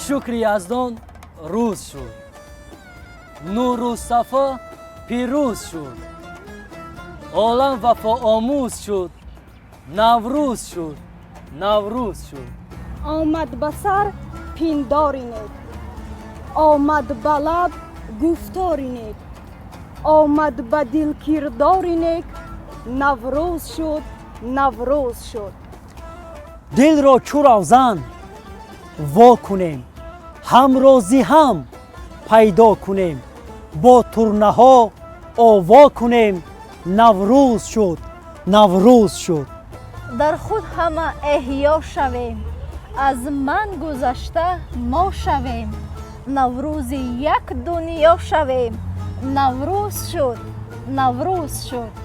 شکر یزدان روز شد، نور و صفا پیروز شد، عالم وفا آموز شد، نوروز شد، نوروز شد. آمد به سر پینداری نیک، آمد به لب گفتاری نیک، آمد به دل کرداری نیک، نوروز شد، نوروز شد. دل را چو روزن وا کنیم، همرازی هم پیدا کنیم، با ترنه ها آوا کنیم، نوروز شد، نوروز شد. در خود همه احیا شویم، از من گذشته ما شویم، نوروز یک دنیا شویم، نوروز شد، نوروز شد.